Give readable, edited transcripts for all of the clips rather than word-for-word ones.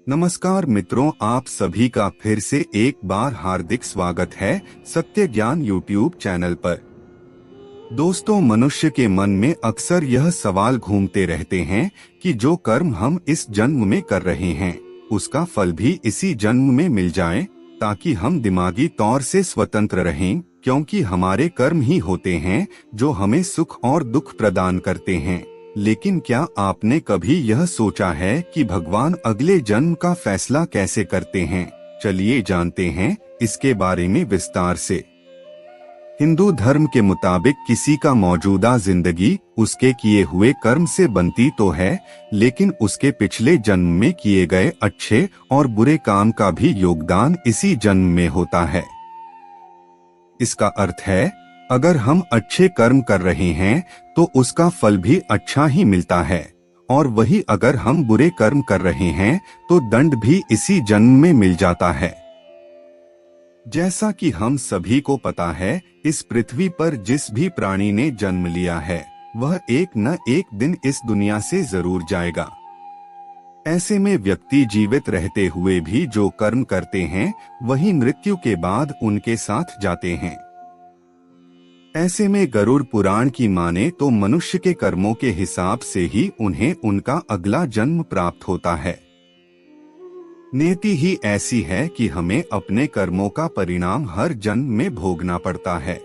नमस्कार मित्रों, आप सभी का फिर से एक बार हार्दिक स्वागत है सत्य ज्ञान यूट्यूब चैनल पर। दोस्तों, मनुष्य के मन में अक्सर यह सवाल घूमते रहते हैं कि जो कर्म हम इस जन्म में कर रहे हैं उसका फल भी इसी जन्म में मिल जाए, ताकि हम दिमागी तौर से स्वतंत्र रहें, क्योंकि हमारे कर्म ही होते हैं जो हमें सुख और दुख प्रदान करते हैं। लेकिन क्या आपने कभी यह सोचा है कि भगवान अगले जन्म का फैसला कैसे करते हैं? चलिए जानते हैं इसके बारे में विस्तार से। हिंदू धर्म के मुताबिक किसी का मौजूदा जिंदगी उसके किए हुए कर्म से बनती तो है, लेकिन उसके पिछले जन्म में किए गए अच्छे और बुरे काम का भी योगदान इसी जन्म में होता है। इसका अर्थ है, अगर हम अच्छे कर्म कर रहे हैं तो उसका फल भी अच्छा ही मिलता है, और वही अगर हम बुरे कर्म कर रहे हैं तो दंड भी इसी जन्म में मिल जाता है। जैसा कि हम सभी को पता है, इस पृथ्वी पर जिस भी प्राणी ने जन्म लिया है वह एक न एक दिन इस दुनिया से जरूर जाएगा। ऐसे में व्यक्ति जीवित रहते हुए भी जो कर्म करते हैं वही मृत्यु के बाद उनके साथ जाते हैं। ऐसे में गरुड़ पुराण की माने तो मनुष्य के कर्मों के हिसाब से ही उन्हें उनका अगला जन्म प्राप्त होता है। नियति ही ऐसी है कि हमें अपने कर्मों का परिणाम हर जन्म में भोगना पड़ता है।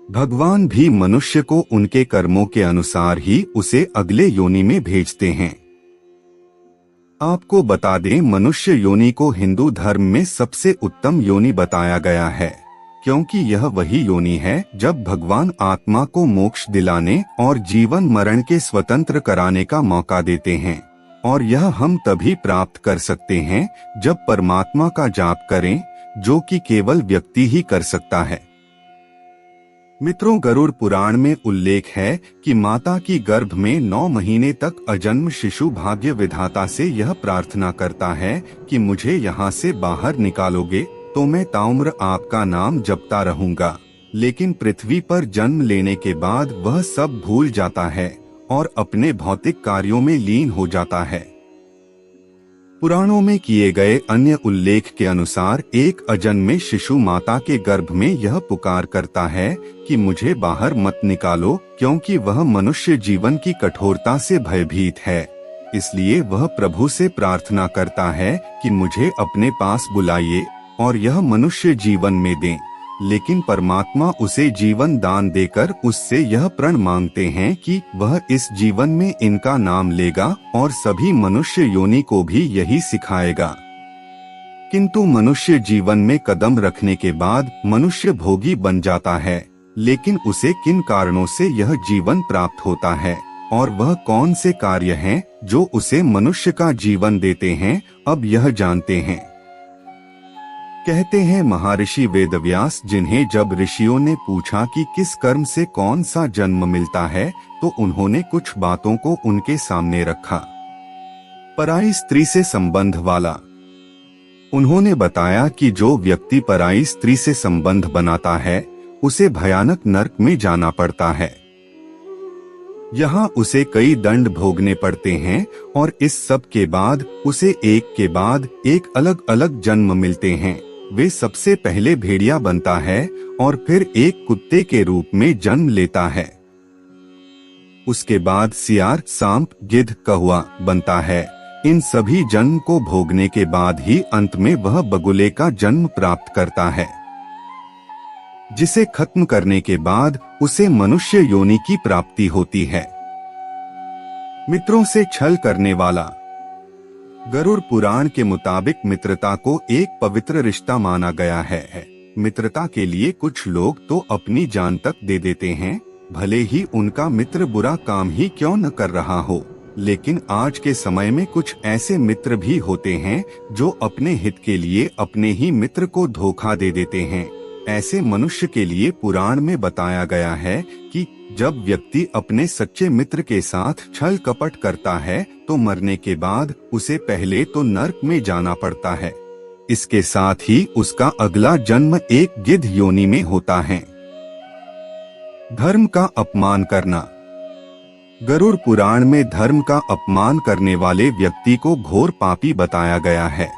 भगवान भी मनुष्य को उनके कर्मों के अनुसार ही उसे अगले योनि में भेजते हैं। आपको बता दें, मनुष्य योनि को हिंदू धर्म में सबसे उत्तम योनि बताया गया है, क्योंकि यह वही योनि है जब भगवान आत्मा को मोक्ष दिलाने और जीवन मरण के स्वतंत्र कराने का मौका देते हैं, और यह हम तभी प्राप्त कर सकते हैं जब परमात्मा का जाप करें, जो कि केवल व्यक्ति ही कर सकता है। मित्रों, गरुड़ पुराण में उल्लेख है कि माता की गर्भ में 9 महीने तक अजन्म शिशु भाग्य विधाता से यह प्रार्थना करता है कि मुझे यहाँ से बाहर निकालोगे तो मैं ताउम्र आपका नाम जपता रहूंगा। लेकिन पृथ्वी पर जन्म लेने के बाद वह सब भूल जाता है और अपने भौतिक कार्यों में लीन हो जाता है। पुराणों में किए गए अन्य उल्लेख के अनुसार एक अजन्मे शिशु माता के गर्भ में यह पुकार करता है कि मुझे बाहर मत निकालो, क्योंकि वह मनुष्य जीवन की कठोरता से भयभीत है। इसलिए वह प्रभु से प्रार्थना करता है कि मुझे अपने पास बुलाइए और यह मनुष्य जीवन में दें। लेकिन परमात्मा उसे जीवन दान देकर उससे यह प्रण मांगते हैं कि वह इस जीवन में इनका नाम लेगा और सभी मनुष्य योनि को भी यही सिखाएगा। किंतु मनुष्य जीवन में कदम रखने के बाद मनुष्य भोगी बन जाता है, लेकिन उसे किन कारणों से यह जीवन प्राप्त होता है और वह कौन से कार्य हैं जो उसे मनुष्य का जीवन देते हैं, अब यह जानते हैं। कहते हैं महर्षि वेदव्यास, जिन्हें जब ऋषियों ने पूछा कि किस कर्म से कौन सा जन्म मिलता है, तो उन्होंने कुछ बातों को उनके सामने रखा। पराई स्त्री से संबंध वाला। उन्होंने बताया कि जो व्यक्ति पराई स्त्री से संबंध बनाता है उसे भयानक नरक में जाना पड़ता है। यहाँ उसे कई दंड भोगने पड़ते हैं और इस सब के बाद उसे एक के बाद एक अलग अलग जन्म मिलते हैं। वे सबसे पहले भेड़िया बनता है और फिर एक कुत्ते के रूप में जन्म लेता है। उसके बाद सियार, सांप, गिद्ध, कौवा बनता है। इन सभी जन्म को भोगने के बाद ही अंत में वह बगुले का जन्म प्राप्त करता है, जिसे खत्म करने के बाद उसे मनुष्य योनि की प्राप्ति होती है। मित्रों से छल करने वाला। गरुड़ पुराण के मुताबिक मित्रता को एक पवित्र रिश्ता माना गया है। मित्रता के लिए कुछ लोग तो अपनी जान तक दे देते हैं, भले ही उनका मित्र बुरा काम ही क्यों न कर रहा हो। लेकिन आज के समय में कुछ ऐसे मित्र भी होते हैं जो अपने हित के लिए अपने ही मित्र को धोखा दे देते हैं। ऐसे मनुष्य के लिए पुराण में बताया गया है कि जब व्यक्ति अपने सच्चे मित्र के साथ छल कपट करता है तो मरने के बाद उसे पहले तो नरक में जाना पड़ता है। इसके साथ ही उसका अगला जन्म एक गिद्ध योनि में होता है। धर्म का अपमान करना। गरुड़ पुराण में धर्म का अपमान करने वाले व्यक्ति को घोर पापी बताया गया है।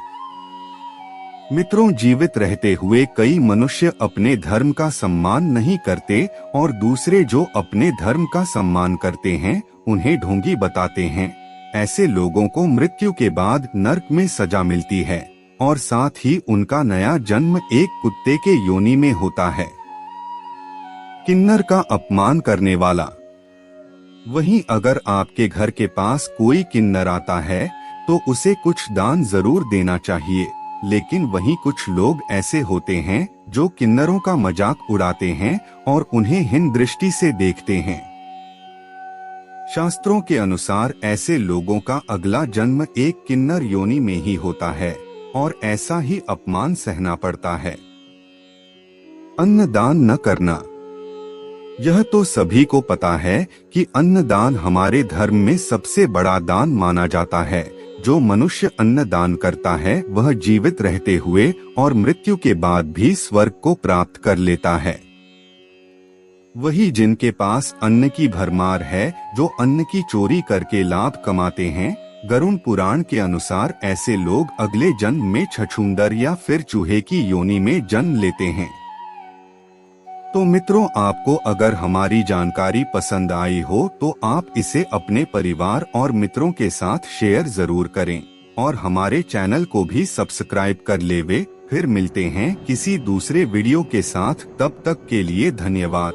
मित्रों, जीवित रहते हुए कई मनुष्य अपने धर्म का सम्मान नहीं करते और दूसरे जो अपने धर्म का सम्मान करते हैं उन्हें ढोंगी बताते हैं। ऐसे लोगों को मृत्यु के बाद नरक में सजा मिलती है और साथ ही उनका नया जन्म एक कुत्ते के योनि में होता है। किन्नर का अपमान करने वाला। वहीं अगर आपके घर के पास कोई किन्नर आता है तो उसे कुछ दान जरूर देना चाहिए, लेकिन वहीं कुछ लोग ऐसे होते हैं जो किन्नरों का मजाक उड़ाते हैं और उन्हें हीन दृष्टि से देखते हैं। शास्त्रों के अनुसार ऐसे लोगों का अगला जन्म एक किन्नर योनि में ही होता है और ऐसा ही अपमान सहना पड़ता है। अन्न दान न करना। यह तो सभी को पता है कि अन्न दान हमारे धर्म में सबसे बड़ा दान माना जाता है। जो मनुष्य अन्न दान करता है वह जीवित रहते हुए और मृत्यु के बाद भी स्वर्ग को प्राप्त कर लेता है। वही जिनके पास अन्न की भरमार है, जो अन्न की चोरी करके लाभ कमाते हैं, गरुड़ पुराण के अनुसार ऐसे लोग अगले जन्म में छछूंदर या फिर चूहे की योनि में जन्म लेते हैं। तो मित्रों, आपको अगर हमारी जानकारी पसंद आई हो तो आप इसे अपने परिवार और मित्रों के साथ शेयर जरूर करें और हमारे चैनल को भी सब्सक्राइब कर लेवे। फिर मिलते हैं किसी दूसरे वीडियो के साथ, तब तक के लिए धन्यवाद।